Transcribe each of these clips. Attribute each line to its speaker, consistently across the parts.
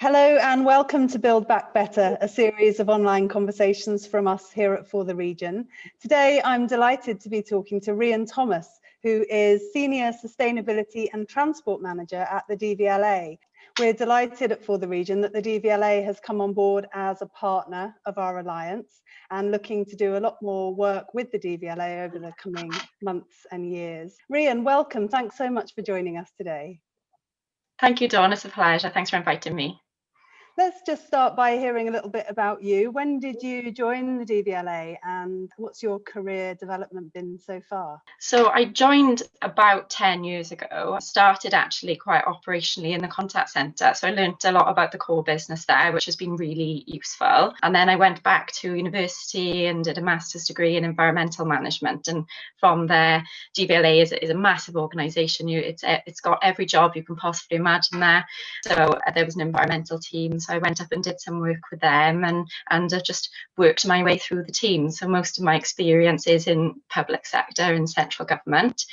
Speaker 1: Hello and welcome to Build Back Better, a series of online conversations from us here at For the Region. Today, I'm delighted to be talking to Rhian Thomas, who is Senior Sustainability and Transport Manager at the DVLA. We're delighted at For the Region that the DVLA has come on board as a partner of our alliance and looking to do a lot more work with the DVLA over the coming months and years. Rhian, welcome. Thanks so much for joining us today.
Speaker 2: Thank you, Dawn. It's a pleasure. Thanks for inviting me.
Speaker 1: Let's just start by hearing a little bit about you. When did you join the DVLA and what's your career development been so far?
Speaker 2: So I joined about 10 years ago. I started actually quite operationally in the contact centre. So I learned a lot about the core business there, which has been really useful. And then I went back to university and did a master's degree in environmental management. And from there, DVLA is a massive organisation. It's got every job you can possibly imagine there. So there was an environmental team. So I went up and did some work with them and just worked my way through the team. So most of my experience is in public sector and central government.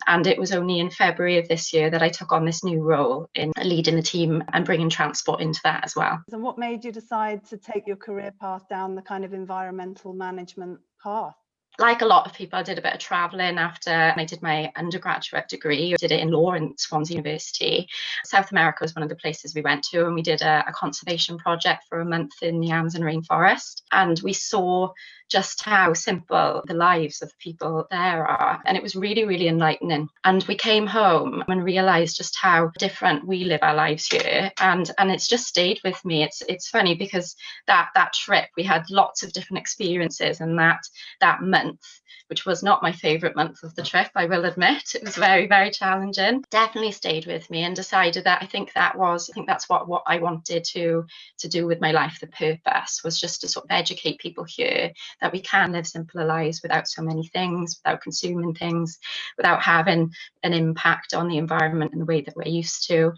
Speaker 2: And it was only in February of this year that I took on this new role in leading the team and bringing transport into that as well.
Speaker 1: And what made you decide to take your career path down the kind of environmental management path?
Speaker 2: Like a lot of people, I did a bit of travelling after I did my undergraduate degree. I did it in law in Swansea University. South America was one of the places we went to, and we did a conservation project for a month in the Amazon rainforest. And we saw just how simple the lives of the people there are. And it was really, really enlightening. And we came home and realised just how different we live our lives here. And it's just stayed with me. It's funny because that trip, we had lots of different experiences, and that month, which was not my favourite month of the trip, I will admit. It was very, very challenging. Definitely stayed with me and decided that I think that's what I wanted to do with my life. The purpose was just to sort of educate people here that we can live simpler lives without so many things, without consuming things, without having an impact on the environment in the way that we're used to.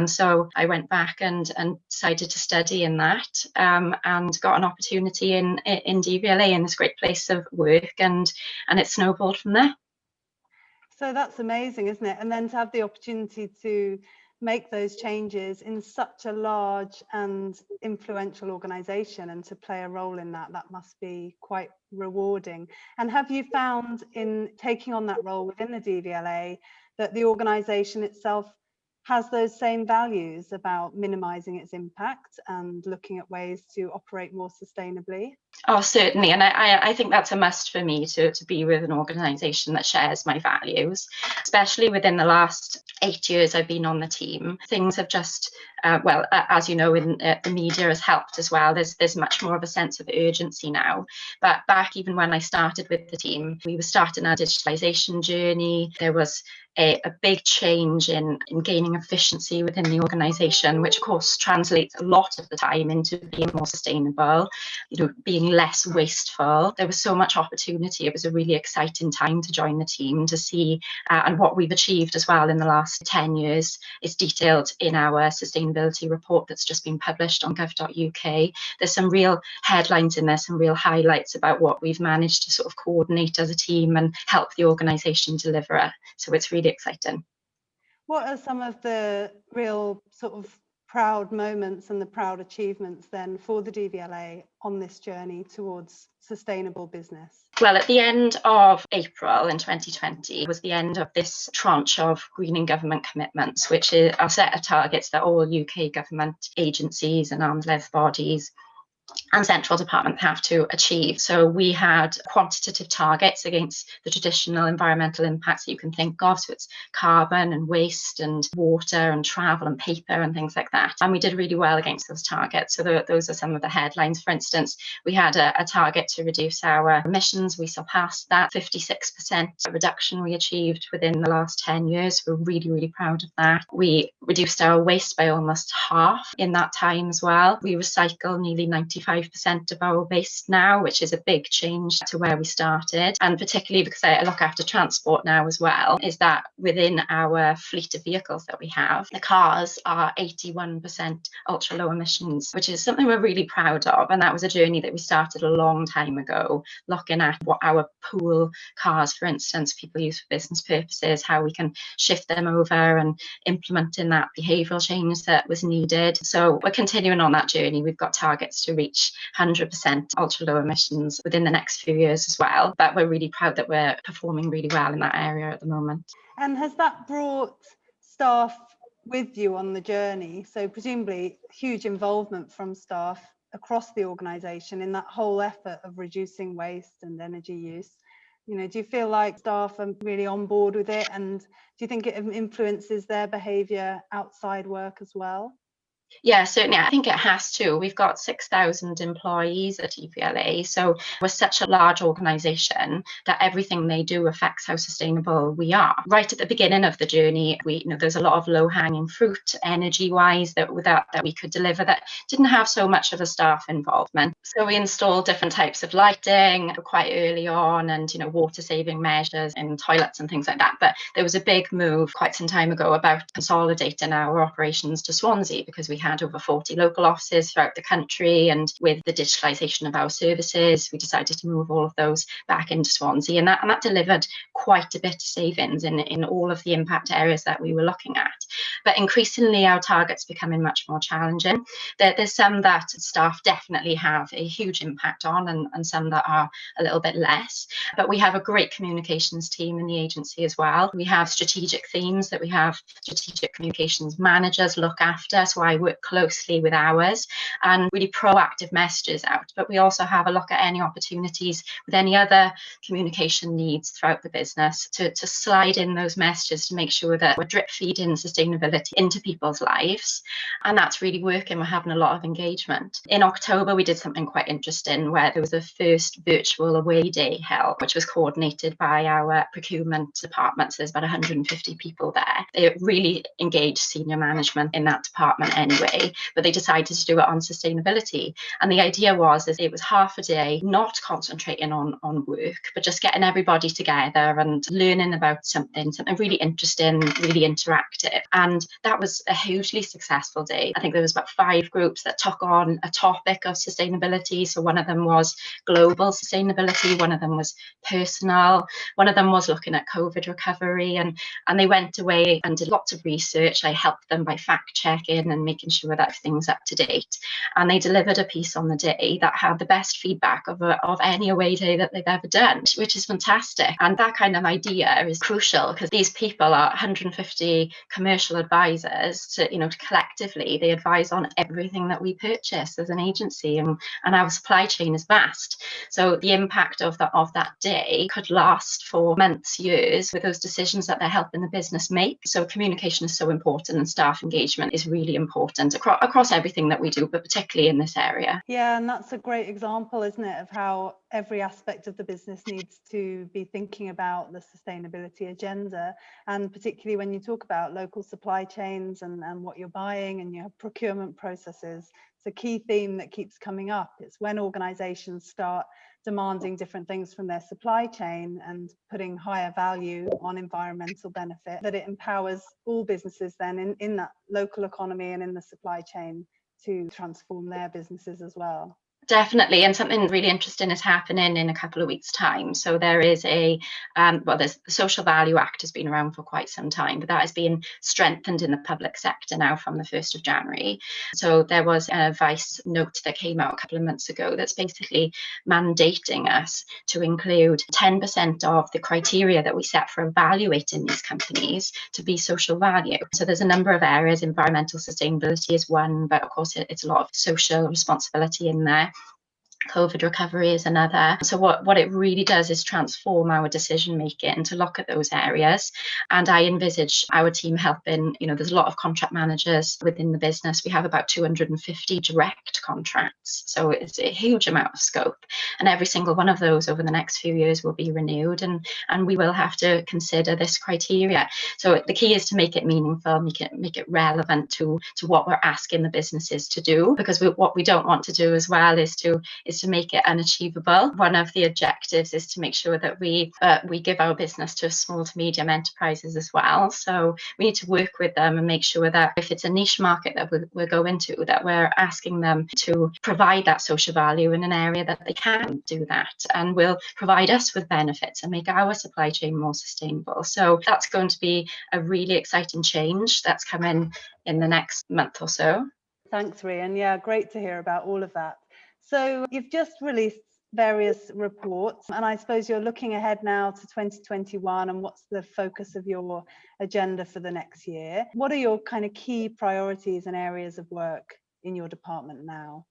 Speaker 2: So I went back and decided to study in that and got an opportunity in DVLA, in this great place of work, and it snowballed from there.
Speaker 1: So that's amazing, isn't it? And then to have the opportunity to make those changes in such a large and influential organisation and to play a role in that must be quite rewarding. And have you found in taking on that role within the DVLA that the organisation itself has those same values about minimising its impact and looking at ways to operate more sustainably?
Speaker 2: Oh, certainly. And I think that's a must for me to be with an organisation that shares my values, especially within the last 8 years I've been on the team. Things have just, as you know, in the media has helped as well. There's much more of a sense of urgency now. But back even when I started with the team, we were starting our digitalisation journey. There was a big change in gaining efficiency within the organisation, which of course translates a lot of the time into being more sustainable, being less wasteful. There was so much opportunity. It was a really exciting time to join the team, to see and what we've achieved as well in the last 10 years is detailed in our sustainability report that's just been published on gov.uk. There's some real headlines in there, some real highlights about what we've managed to sort of coordinate as a team and help the organisation deliver it. So it's really exciting.
Speaker 1: What are some of the real sort of proud moments and the proud achievements then for the DVLA on this journey towards sustainable business?
Speaker 2: Well, at the end of April in 2020 was the end of this tranche of greening government commitments, which are a set of targets that all UK government agencies and arm's length bodies and central department have to achieve. So we had quantitative targets against the traditional environmental impacts that you can think of. So it's carbon and waste and water and travel and paper and things like that. And we did really well against those targets. So those are some of the headlines. For instance, we had a target to reduce our emissions. We surpassed that. 56% reduction we achieved within the last 10 years. We're really, really proud of that. We reduced our waste by almost half in that time as well. We recycle nearly 90% 95% of our waste now, which is a big change to where we started. And particularly because I look after transport now as well, is that within our fleet of vehicles that we have, the cars are 81% ultra low emissions, which is something we're really proud of. And that was a journey that we started a long time ago, looking at what our pool cars, for instance, people use for business purposes, how we can shift them over and implementing that behavioural change that was needed. So we're continuing on that journey. We've got targets to reach 100% ultra low emissions within the next few years as well. But we're really proud that we're performing really well in that area at the moment.
Speaker 1: And has that brought staff with you on the journey? So presumably huge involvement from staff across the organisation in that whole effort of reducing waste and energy use. You know, do you feel like staff are really on board with it, and do you think it influences their behaviour outside work as well?
Speaker 2: Yeah, certainly. I think it has to. We've got 6,000 employees at DVLA, so we're such a large organisation that everything they do affects how sustainable we are. Right at the beginning of the journey, there's a lot of low-hanging fruit, energy-wise, that we could deliver that didn't have so much of a staff involvement. So we installed different types of lighting quite early on, and water-saving measures in toilets and things like that. But there was a big move quite some time ago about consolidating our operations to Swansea, because we had over 40 local offices throughout the country, and with the digitalisation of our services, we decided to move all of those back into Swansea, and that delivered quite a bit of savings in all of the impact areas that we were looking at. But increasingly, our targets becoming much more challenging. There's some that staff definitely have a huge impact on, and some that are a little bit less. But we have a great communications team in the agency as well. We have strategic themes that we have strategic communications managers look after, so I work closely with ours and really proactive messages out. But we also have a look at any opportunities with any other communication needs throughout the business to slide in those messages to make sure that we're drip feeding sustainability into people's lives. And that's really working. We're having a lot of engagement. In October, we did something quite interesting where there was a first virtual away day held, which was coordinated by our procurement department. So there's about 150 people there. They really engaged senior management in that department anyway, but they decided to do it on sustainability. And the idea was it was half a day, not concentrating on work, but just getting everybody together and learning about something really interesting, really interactive. And that was a hugely successful day. I think there was about 5 groups that took on a topic of sustainability. So one of them was global sustainability, one of them was personal, one of them was looking at COVID recovery, and they went away and did lots of research. I helped them by fact checking and making sure that everything's up to date. And they delivered a piece on the day that had the best feedback of any away day that they've ever done, which is fantastic. And that kind of idea is crucial, because these people are 150 commercial advisors to collectively they advise on everything that we purchase as an agency, and our supply chain is vast. So the impact of that day could last for months, years, with those decisions that they're helping the business make. So communication is so important, and staff engagement is really important across everything that we do, but particularly in this area.
Speaker 1: Yeah, and that's a great example, isn't it, of how every aspect of the business needs to be thinking about the sustainability agenda. And particularly when you talk about local supply chains and what you're buying and your procurement processes, it's a key theme that keeps coming up. It's when organizations start demanding different things from their supply chain and putting higher value on environmental benefit, that it empowers all businesses then in that local economy and in the supply chain to transform their businesses as well.
Speaker 2: Definitely, and something really interesting is happening in a couple of weeks' time. So there is there's the Social Value Act has been around for quite some time, but that has been strengthened in the public sector now from the 1st of January. So there was a Vice note that came out a couple of months ago that's basically mandating us to include 10% of the criteria that we set for evaluating these companies to be social value. So there's a number of areas. Environmental sustainability is one, but of course it's a lot of social responsibility in there. COVID recovery is another. So what it really does is transform our decision making to look at those areas. And I envisage our team helping, there's a lot of contract managers within the business. We have about 250 direct contracts. So it's a huge amount of scope. And every single one of those over the next few years will be renewed. And we will have to consider this criteria. So the key is to make it meaningful, make it relevant to what we're asking the businesses to do. Because what we don't want to do as well is to make it unachievable. One of the objectives is to make sure that we give our business to small to medium enterprises as well. So we need to work with them and make sure that if it's a niche market that we're going to, that we're asking them to provide that social value in an area that they can do that and will provide us with benefits and make our supply chain more sustainable. So that's going to be a really exciting change that's coming in the next month or so.
Speaker 1: Thanks, Rhian. Yeah, great to hear about all of that. So you've just released various reports, and I suppose you're looking ahead now to 2021 and what's the focus of your agenda for the next year. What are your kind of key priorities and areas of work in your department now?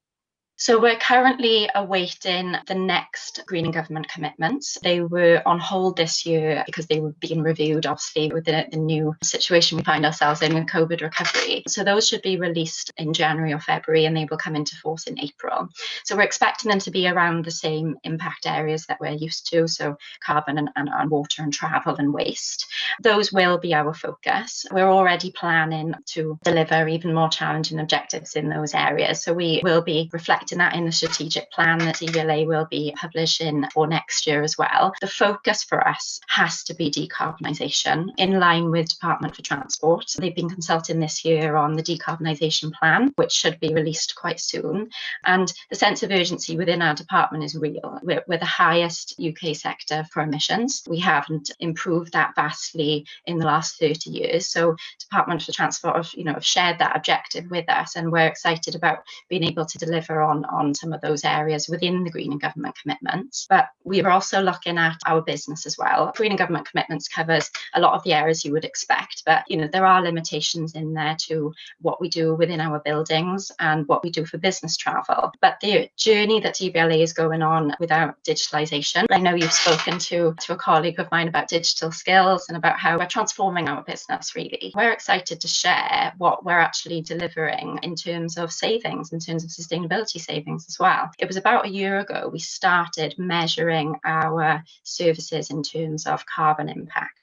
Speaker 2: So we're currently awaiting the next Green and Government commitments. They were on hold this year because they were being reviewed, obviously, with the new situation we find ourselves in with COVID recovery. So those should be released in January or February, and they will come into force in April. So we're expecting them to be around the same impact areas that we're used to, so carbon and water and travel and waste. Those will be our focus. We're already planning to deliver even more challenging objectives in those areas. So we will be reflecting that in the strategic plan that DVLA will be publishing for next year as well. The focus for us has to be decarbonisation in line with Department for Transport. They've been consulting this year on the decarbonisation plan, which should be released quite soon. And the sense of urgency within our department is real. We're the highest UK sector for emissions. We haven't improved that vastly in the last 30 years. So Department for Transport have shared that objective with us, and we're excited about being able to deliver on some of those areas within the Green and Government commitments. But we are also looking at our business as well. Green and Government commitments covers a lot of the areas you would expect, but there are limitations in there to what we do within our buildings and what we do for business travel. But the journey that DVLA is going on without digitalisation, I know you've spoken to a colleague of mine about digital skills and about how we're transforming our business, really. We're excited to share what we're actually delivering in terms of savings, in terms of sustainability savings as well. It was about a year ago we started measuring our services in terms of carbon impact.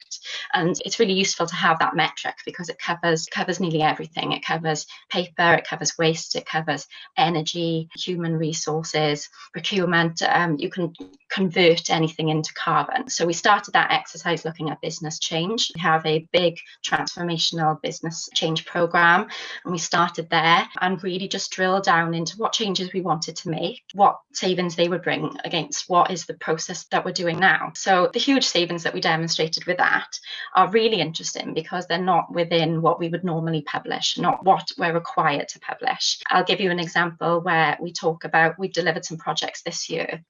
Speaker 2: And it's really useful to have that metric because it covers nearly everything. It covers paper, it covers waste, it covers energy, human resources, procurement. You can convert anything into carbon. So we started that exercise looking at business change. We have a big transformational business change program, and we started there and really just drilled down into what changes we wanted to make, what savings they would bring against what is the process that we're doing now. So the huge savings that we demonstrated with that are really interesting because they're not within what we would normally publish, not what we're required to publish. I'll give you an example where we talk about, we've delivered some projects this year,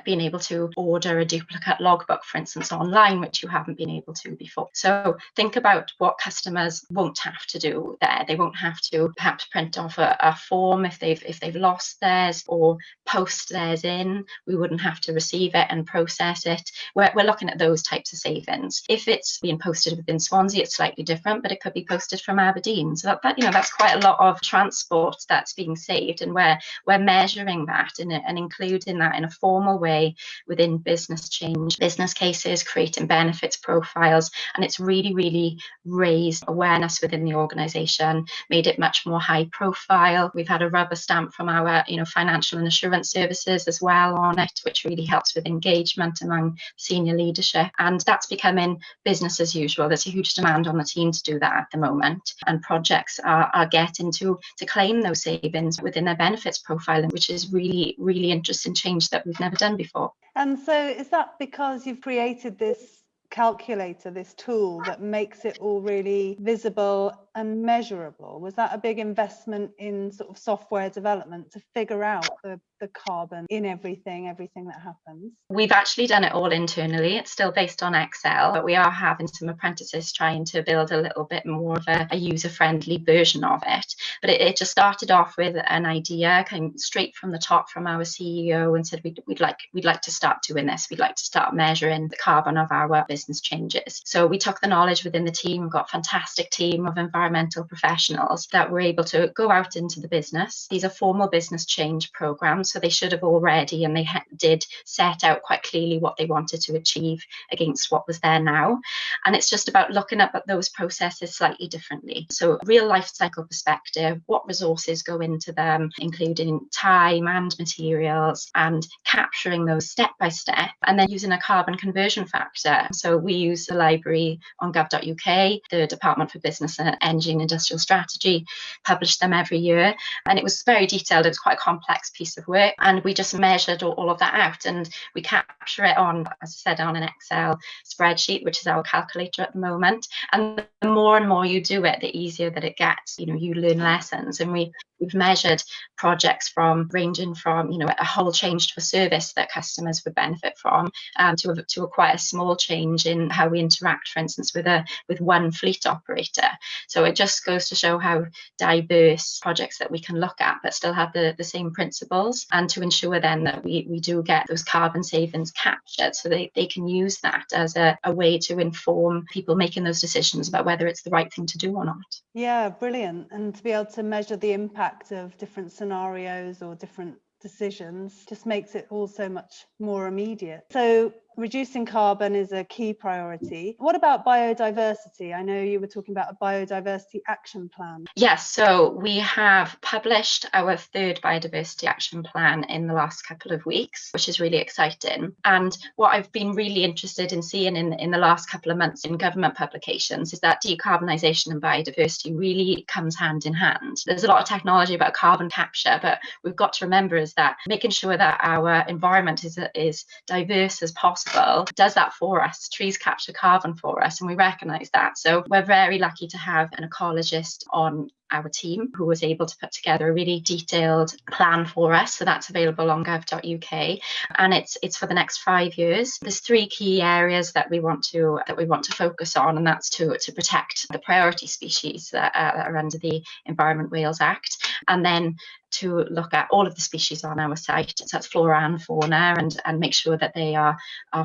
Speaker 2: being able to order a duplicate logbook, for instance, online, which you haven't been able to before. So think about what customers won't have to do there. They won't have to perhaps print off a form if they've lost theirs or post theirs in. We wouldn't have to receive it and process it. We're looking at those types of savings. If it's being posted within Swansea, it's slightly different, but it could be posted from Aberdeen. So that's quite a lot of transport that's being saved, and we're measuring that and including that in a formal way within business change, business cases, creating benefits profiles, and it's really, really raised awareness within the organisation, made it much more high profile. We've had a rubber stamp from our financial and assurance services as well on it, which really helps with engagement among senior leadership, and that's becoming business as usual. There's a huge demand on the team to do that at the moment, and projects are getting to claim those savings within their benefits profile, which is really, really interesting change that we've never done before.
Speaker 1: And so is that because you've created this calculator, this tool that makes it all really visible and measurable? Was that a big investment in sort of software development to figure out the carbon in everything that happens?
Speaker 2: We've actually done it all internally. It's still based on Excel, but we are having some apprentices trying to build a little bit more of a user-friendly version of it. But it just started off with an idea, came straight from the top from our CEO, and said we'd like to start doing this. We'd like to start measuring the carbon of our business changes. So we took the knowledge within the team. We've got a fantastic team of environmental professionals that were able to go out into the business. These are formal business change programs, so they should have already, and they did set out quite clearly what they wanted to achieve against what was there now. And it's just about looking at those processes slightly differently. So real life cycle perspective, what resources go into them, including time and materials, and capturing those step by step, and then using a carbon conversion factor. So we use the library on gov.uk, the Department for Business and Energy and Industrial Strategy publish them every year. And it was very detailed. It was quite a complex piece of work. And we just measured all of that out, and we capture it on, as I said, on an Excel spreadsheet, which is our calculator at the moment. And the more and more you do it, the easier that it gets. You learn lessons. And we've measured projects ranging from a whole change to a service that customers would benefit from, to a quite a small change in how we interact, for instance, with one fleet operator. So it just goes to show how diverse projects that we can look at, but still have the same principles, and to ensure then that we do get those carbon savings captured, so they can use that as a way to inform people making those decisions about whether it's the right thing to do or not.
Speaker 1: Yeah, brilliant. And to be able to measure the impact of different scenarios or different decisions just makes it all so much more immediate. So reducing carbon is a key priority. What about biodiversity? I know you were talking about a biodiversity action plan.
Speaker 2: Yes, so we have published our third biodiversity action plan in the last couple of weeks, which is really exciting. And what I've been really interested in seeing in the last couple of months in government publications is that decarbonisation and biodiversity really comes hand in hand. There's a lot of technology about carbon capture, but we've got to remember is that making sure that our environment is diverse as possible does that for us. Trees capture carbon for us, and we recognise that. So we're very lucky to have an ecologist on our team who was able to put together a really detailed plan for us. So that's available on gov.uk, and it's for the next 5 years. There's 3 key areas that we want to focus on, and that's to protect the priority species that are under the Environment Wales Act, and then to look at all of the species on our site, so that's flora and fauna, and make sure that they are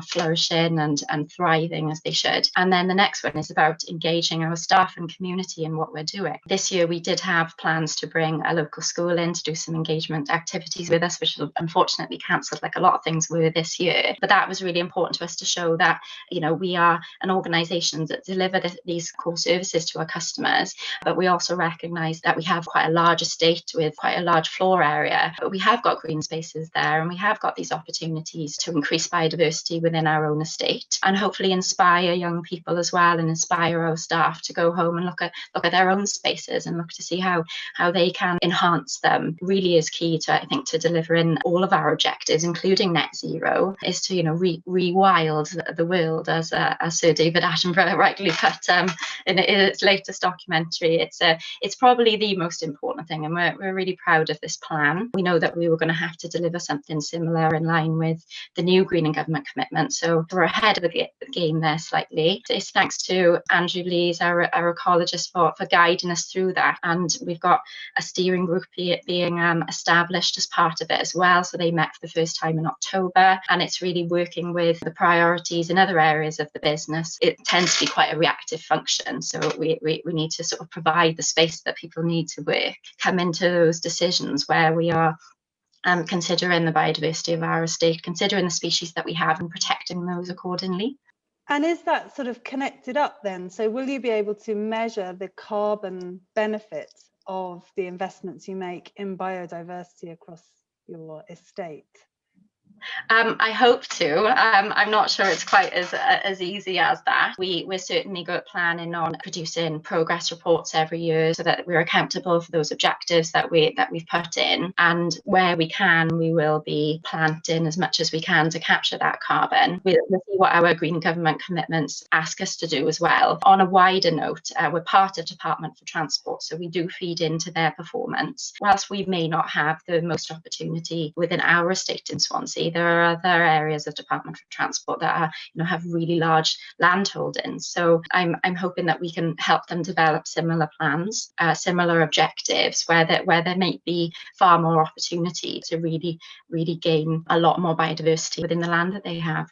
Speaker 2: flourishing and thriving as they should. And then the next one is about engaging our staff and community in what we're doing. This year we did have plans to bring a local school in to do some engagement activities with us, which was unfortunately cancelled, like a lot of things were this year. But that was really important to us to show that we are an organisation that deliver these core services to our customers, but we also recognise that we have quite a large estate with quite a large floor area, but we have got green spaces there, and we have got these opportunities to increase biodiversity within our own estate, and hopefully inspire young people as well, and inspire our staff to go home and look at their own spaces and look to see how they can enhance them. Really is key to, I think, to delivering all of our objectives, including net zero, is to rewild the world, as Sir David Attenborough rightly put in its latest documentary. It's probably the most important thing, and we're really proud of this plan. We know that we were going to have to deliver something similar in line with the new Green and Government commitment, so we're ahead of the game there slightly. It's thanks to Andrew Lees, our ecologist, for guiding us through that, and we've got a steering group being established as part of it as well. So they met for the first time in October, and it's really working with the priorities in other areas of the business. It tends to be quite a reactive function, so we need to sort of provide the space that people need to work, come into those decisions where we are considering the biodiversity of our estate, considering the species that we have, and protecting those accordingly.
Speaker 1: And is that sort of connected up then? So will you be able to measure the carbon benefits of the investments you make in biodiversity across your estate?
Speaker 2: I hope to. I'm not sure it's quite as easy as that. We're certainly planning on producing progress reports every year so that we're accountable for those objectives that we've put in. And where we can, we will be planting as much as we can to capture that carbon. We'll see what our green government commitments ask us to do as well. On a wider note, we're part of Department for Transport, so we do feed into their performance. Whilst we may not have the most opportunity within our estate in Swansea, there are other areas of Department for Transport that are, have really large land holdings. So I'm hoping that we can help them develop similar plans, similar objectives, where there might be far more opportunity to really gain a lot more biodiversity within the land that they have.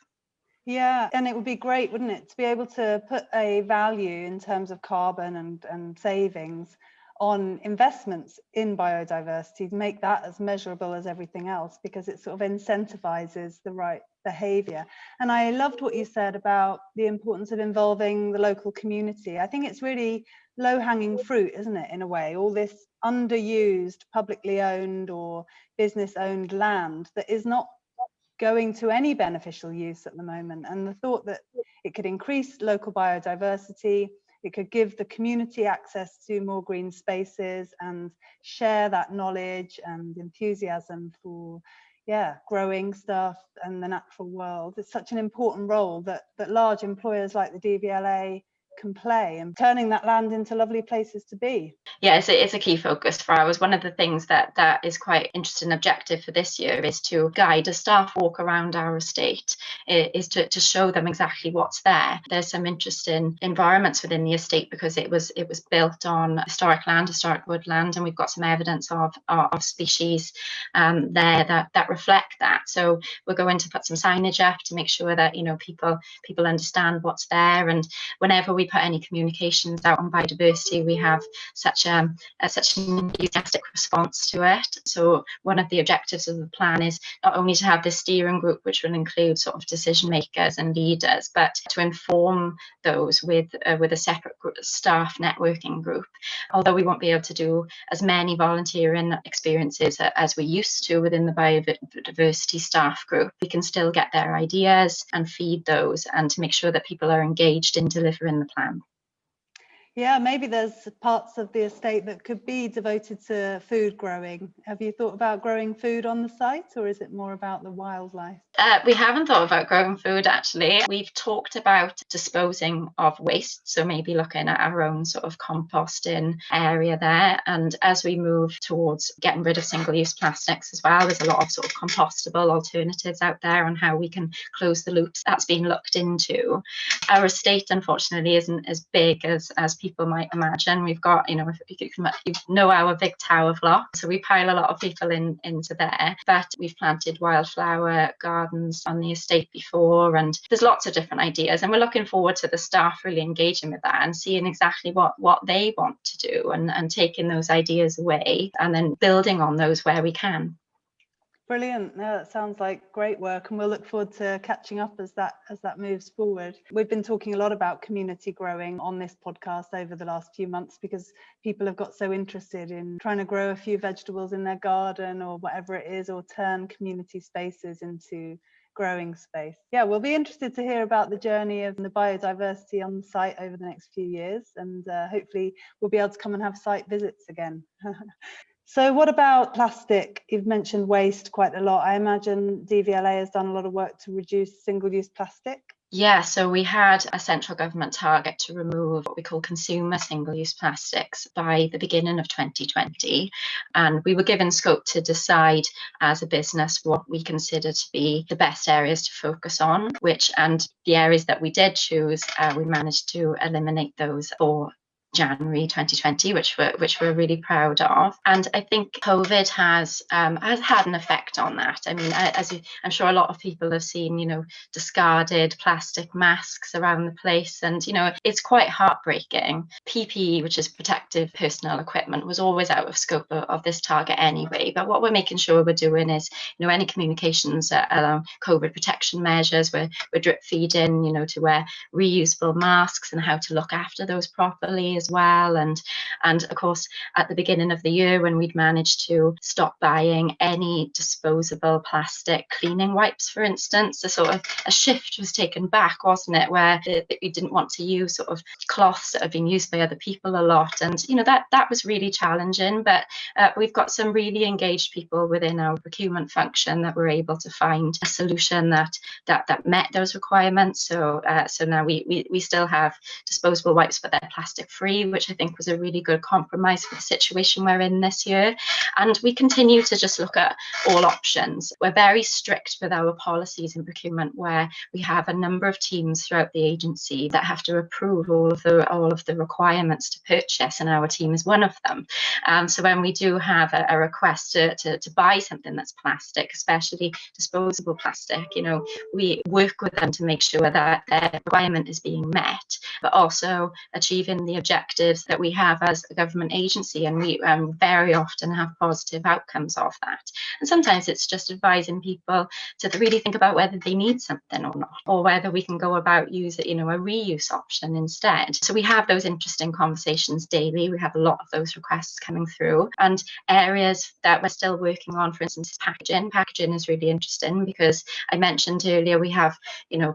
Speaker 1: Yeah, and it would be great, wouldn't it, to be able to put a value in terms of carbon and savings on investments in biodiversity, to make that as measurable as everything else, because it sort of incentivizes the right behavior. And I loved what you said about the importance of involving the local community. I think it's really low-hanging fruit, isn't it, in a way, all this underused publicly owned or business-owned land that is not going to any beneficial use at the moment. And the thought that it could increase local biodiversity, it could give the community access to more green spaces and share that knowledge and enthusiasm for growing stuff and the natural world. It's such an important role that large employers like the DVLA can play, and turning that land into lovely places to be.
Speaker 2: Yeah, it's a key focus for ours. One of the things that is quite interesting objective for this year is to guide a staff walk around our estate, is to show them exactly what's there. There's some interesting environments within the estate because it was built on historic land, historic woodland, and we've got some evidence of species there that reflect that. So we're going to put some signage up to make sure that people understand what's there. And whenever we put any communications out on biodiversity, we have such an enthusiastic response to it. So one of the objectives of the plan is not only to have this steering group, which will include sort of decision makers and leaders, but to inform those with a separate staff networking group. Although we won't be able to do as many volunteering experiences as we used to within the biodiversity staff group, we can still get their ideas and feed those, and to make sure that people are engaged in delivering the plan.
Speaker 1: Yeah, maybe there's parts of the estate that could be devoted to food growing. Have you thought about growing food on the site, or is it more about the wildlife?
Speaker 2: We haven't thought about growing food, actually. We've talked about disposing of waste, so maybe looking at our own sort of composting area there. And as we move towards getting rid of single-use plastics as well, there's a lot of sort of compostable alternatives out there on how we can close the loops. That's been looked into. Our estate, unfortunately, isn't as big as people might imagine. We've got, our big tower block, so we pile a lot of people into there. But we've planted wildflower gardens on the estate before, and there's lots of different ideas. And we're looking forward to the staff really engaging with that and seeing exactly what they want to do, and taking those ideas away and then building on those where we can.
Speaker 1: Brilliant. No, that sounds like great work, and we'll look forward to catching up as that moves forward. We've been talking a lot about community growing on this podcast over the last few months because people have got so interested in trying to grow a few vegetables in their garden or whatever it is, or turn community spaces into growing space. Yeah, we'll be interested to hear about the journey of the biodiversity on the site over the next few years, and hopefully we'll be able to come and have site visits again. So what about plastic? You've mentioned waste quite a lot. I imagine DVLA has done a lot of work to reduce single-use plastic.
Speaker 2: Yeah, so we had a central government target to remove what we call consumer single-use plastics by the beginning of 2020. And we were given scope to decide as a business what we consider to be the best areas to focus on, and the areas that we did choose, we managed to eliminate those for January 2020, which we're really proud of. And I think COVID has had an effect on that. I mean, I'm sure a lot of people have seen, discarded plastic masks around the place, and it's quite heartbreaking. PPE, which is protective personal equipment, was always out of scope of this target anyway. But what we're making sure we're doing is, any communications around COVID protection measures, we're drip feeding, to wear reusable masks and how to look after those properly as well. And of course, at the beginning of the year, when we'd managed to stop buying any disposable plastic cleaning wipes, for instance, a shift was taken back, wasn't it, where we didn't want to use sort of cloths that have been used by other people a lot. And that was really challenging, but we've got some really engaged people within our procurement function that were able to find a solution that met those requirements. So now we still have disposable wipes, but they're plastic free, which I think was a really good compromise for the situation we're in this year. And we continue to just look at all options. We're very strict with our policies in procurement, where we have a number of teams throughout the agency that have to approve all of the requirements to purchase, and our team is one of them. So when we do have a request to buy something that's plastic, especially disposable plastic, we work with them to make sure that their requirement is being met, but also achieving the objectives that we have as a government agency. And we very often have positive outcomes of that. And sometimes it's just advising people to really think about whether they need something or not, or whether we can go about using a reuse option instead. So we have those interesting conversations daily. We have a lot of those requests coming through, and areas that we're still working on, for instance, packaging. Packaging is really interesting because I mentioned earlier we have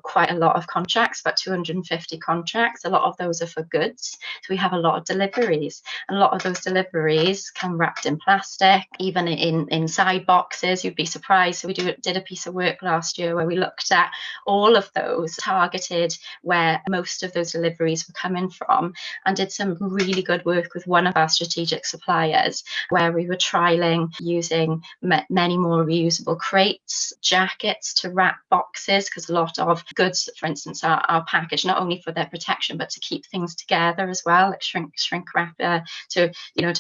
Speaker 2: quite a lot of contracts, about 250 contracts. A lot of those are for goods, so we have a lot of deliveries, and a lot of those deliveries come wrapped in plastic, even inside boxes. You'd be surprised. So we did a piece of work last year where we looked at all of those, targeted where most of those deliveries were coming from, and did some really good work with one of our strategic suppliers, where we were trialing using many more reusable crates, jackets to wrap boxes, because a lot of goods, for instance, are packaged not only for their protection but to keep things together as well, like shrink wrap, to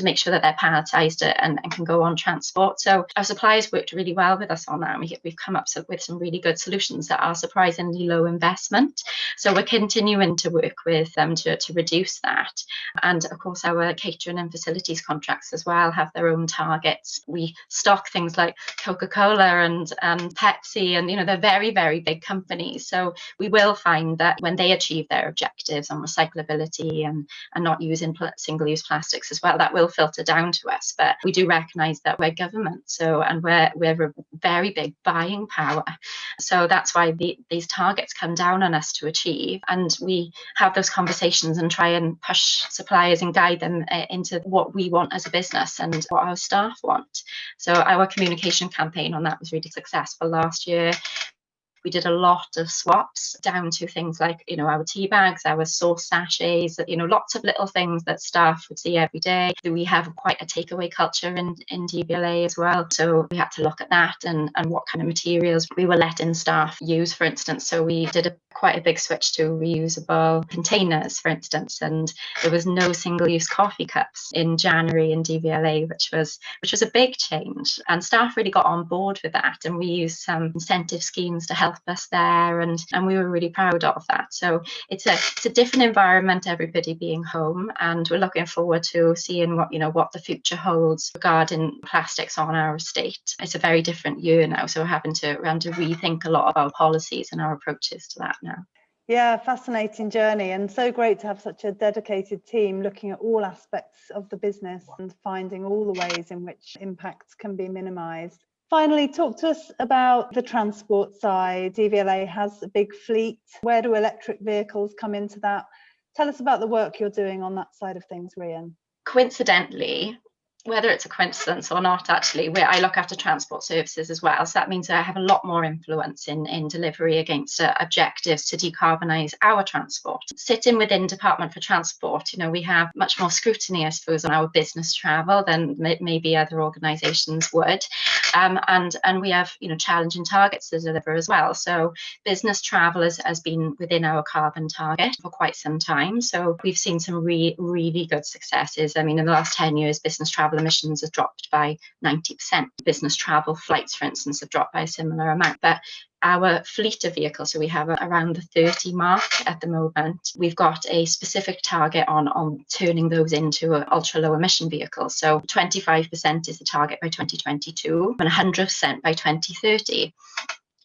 Speaker 2: make sure that they're palletized and can go on transport. So our suppliers worked really well with us on that, and we've come up with some really good solutions that are surprisingly low investment. So we're continuing to work with them to reduce that. And of course, our catering and facilities contracts as well have their own targets. We stock things like Coca-Cola and Pepsi, and they're very, very big companies. So we will find that when they achieve their objectives on recyclability and not using single-use plastics as well, that will filter down to us. But we do recognise that we're government, and we're a very big buying power. So that's why these targets come down on us to achieve, and we have those conversations and try and push suppliers and guide them into what we want as a business and what our staff want. So our communication campaign on that was really successful last year. We did a lot of swaps down to things like, our tea bags, our sauce sachets, lots of little things that staff would see every day. We have quite a takeaway culture in DVLA as well. So we had to look at that and what kind of materials we were letting staff use, for instance. So we did quite a big switch to reusable containers, for instance, and there was no single-use coffee cups in January in DVLA, which was a big change. And staff really got on board with that, and we used some incentive schemes to help us there, and we were really proud of that. So it's a different environment, everybody being home, and we're looking forward to seeing what the future holds regarding plastics on our estate. It's a very different year now, so we're having to rethink a lot of our policies and our approaches to that now.
Speaker 1: Yeah, fascinating journey, and so great to have such a dedicated team looking at all aspects of the business and finding all the ways in which impacts can be minimised. Finally, talk to us about the transport side. DVLA has a big fleet. Where do electric vehicles come into that? Tell us about the work you're doing on that side of things, Rhian.
Speaker 2: Coincidentally, whether it's a coincidence or not, actually, I look after transport services as well. So that means I have a lot more influence in delivery against objectives to decarbonise our transport. Sitting within Department for Transport, we have much more scrutiny, I suppose, on our business travel than maybe other organisations would. And we have, challenging targets to deliver as well. So business travel has been within our carbon target for quite some time. So we've seen some really good successes. I mean, in the last 10 years, business travel emissions have dropped by 90%. Business travel flights, for instance, have dropped by a similar amount. But our fleet of vehicles, so we have around the 30 mark at the moment. We've got a specific target on turning those into ultra low emission vehicles. So 25% is the target by 2022 and 100% by 2030.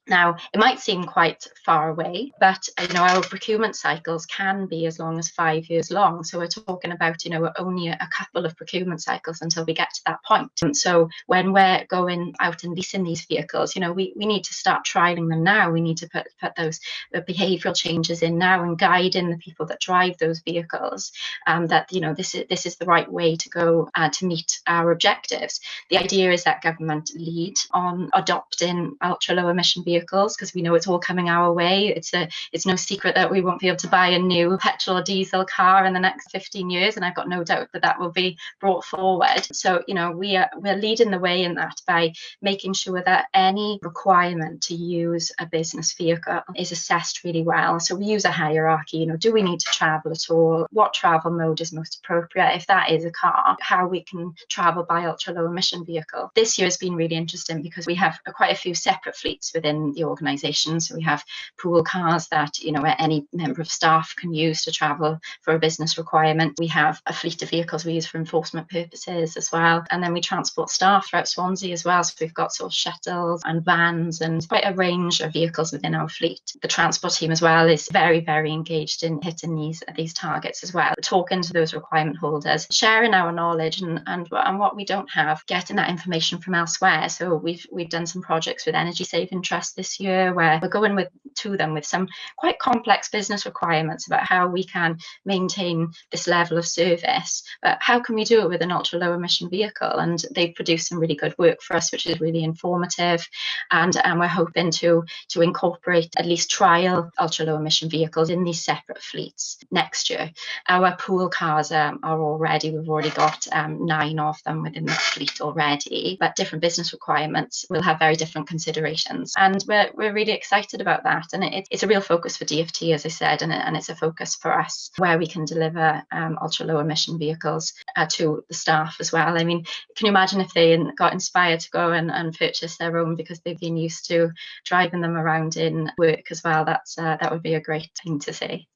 Speaker 2: Now, it might seem quite far away, but our procurement cycles can be as long as 5 years long. So we're talking about, only a couple of procurement cycles until we get to that point. And so when we're going out and leasing these vehicles, we need to start trialing them now. We need to put those behavioural changes in now and guiding the people that drive those vehicles that, this is the right way to go to meet our objectives. The idea is that government lead on adopting ultra low emission vehicles, because we know it's all coming our way. It's no secret that we won't be able to buy a new petrol or diesel car in the next 15 years, and I've got no doubt that will be brought forward. So we're leading the way in that by making sure that any requirement to use a business vehicle is assessed really well. So we use a hierarchy. Do we need to travel at all? What travel mode is most appropriate? If that is a car, how we can travel by ultra low emission vehicle. This year has been really interesting because we have quite a few separate fleets within the organisation. So we have pool cars that any member of staff can use to travel for a business requirement. We have a fleet of vehicles we use for enforcement purposes as well, and then we transport staff throughout Swansea as well. So we've got sort of shuttles and vans and quite a range of vehicles within our fleet. The transport team as well is very, very engaged in hitting these targets as well, talking to those requirement holders, sharing our knowledge and what we don't have, getting that information from elsewhere. So we've done some projects with Energy Saving Trust this year where we're going to them with some quite complex business requirements about how we can maintain this level of service, but how can we do it with an ultra low emission vehicle? And they've produced some really good work for us, which is really informative, and we're hoping to incorporate at least trial ultra low emission vehicles in these separate fleets next year. Our pool cars we've already got 9 of them within the fleet already, but different business requirements will have very different considerations, and we're really excited about that. And it's a real focus for DFT, as I said, and it's a focus for us where we can deliver ultra low emission vehicles to the staff as well. I mean, can you imagine if they got inspired to go and purchase their own because they've been used to driving them around in work as well? That would be a great thing to see.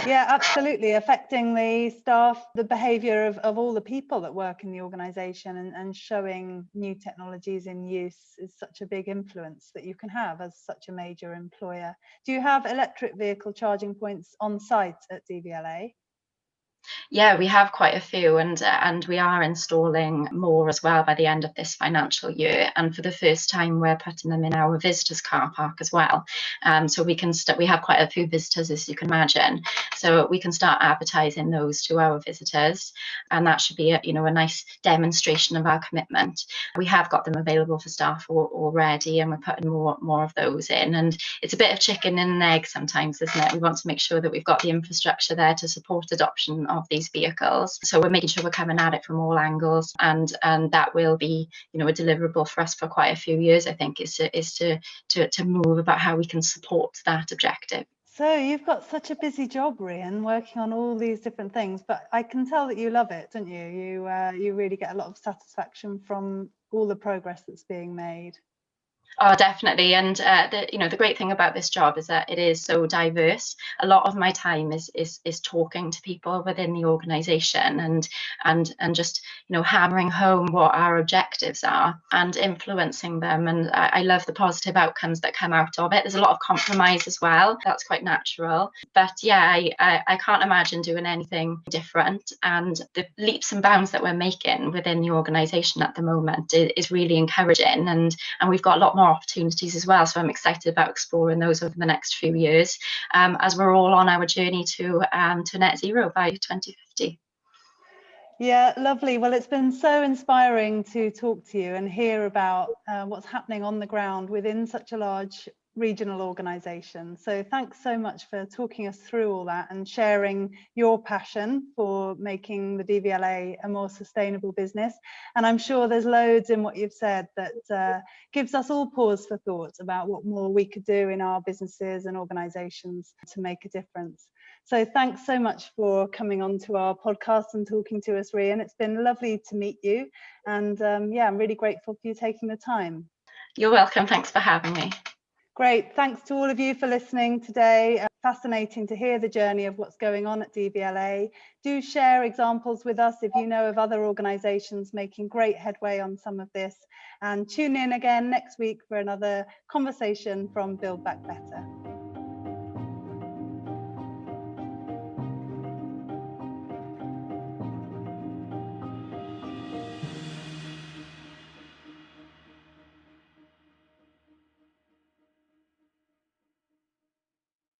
Speaker 1: Yeah, absolutely. Affecting the staff, the behaviour of all the people that work in the organisation, and showing new technologies in use is such a big influence that you can have as such a major employer. Do you have electric vehicle charging points on site at DVLA?
Speaker 2: Yeah, we have quite a few, and we are installing more as well by the end of this financial year. And for the first time, we're putting them in our visitors' car park as well. So we have quite a few visitors, as you can imagine. So we can start advertising those to our visitors, and that should be a nice demonstration of our commitment. We have got them available for staff already, and we're putting more of those in. And it's a bit of chicken and egg sometimes, isn't it? We want to make sure that we've got the infrastructure there to support adoption of these vehicles. So we're making sure we're coming at it from all angles, and that will be a deliverable for us for quite a few years, I think, is to move about how we can support that objective.
Speaker 1: So you've got such a busy job, Rhian, working on all these different things, but I can tell that you love it, don't you? You really get a lot of satisfaction from all the progress that's being made.
Speaker 2: Oh, definitely. And the great thing about this job is that it is so diverse. A lot of my time is talking to people within the organisation and just hammering home what our objectives are and influencing them. And I love the positive outcomes that come out of it. There's a lot of compromise as well. That's quite natural. But yeah, I can't imagine doing anything different. And the leaps and bounds that we're making within the organisation at the moment is really encouraging. And we've got a lot more opportunities as well, so I'm excited about exploring those over the next few years as we're all on our journey to net zero by 2050.
Speaker 1: Yeah, lovely. Well, it's been so inspiring to talk to you and hear about what's happening on the ground within such a large regional organisation. So thanks so much for talking us through all that and sharing your passion for making the DVLA a more sustainable business. And I'm sure there's loads in what you've said that gives us all pause for thought about what more we could do in our businesses and organisations to make a difference. So thanks so much for coming on to our podcast and talking to us, Rhian. It's been lovely to meet you. And yeah, I'm really grateful for you taking the time.
Speaker 2: You're welcome. Thanks for having me.
Speaker 1: Great, thanks to all of you for listening today. Fascinating to hear the journey of what's going on at DVLA. Do share examples with us if you know of other organisations making great headway on some of this. And tune in again next week for another conversation from Build Back Better.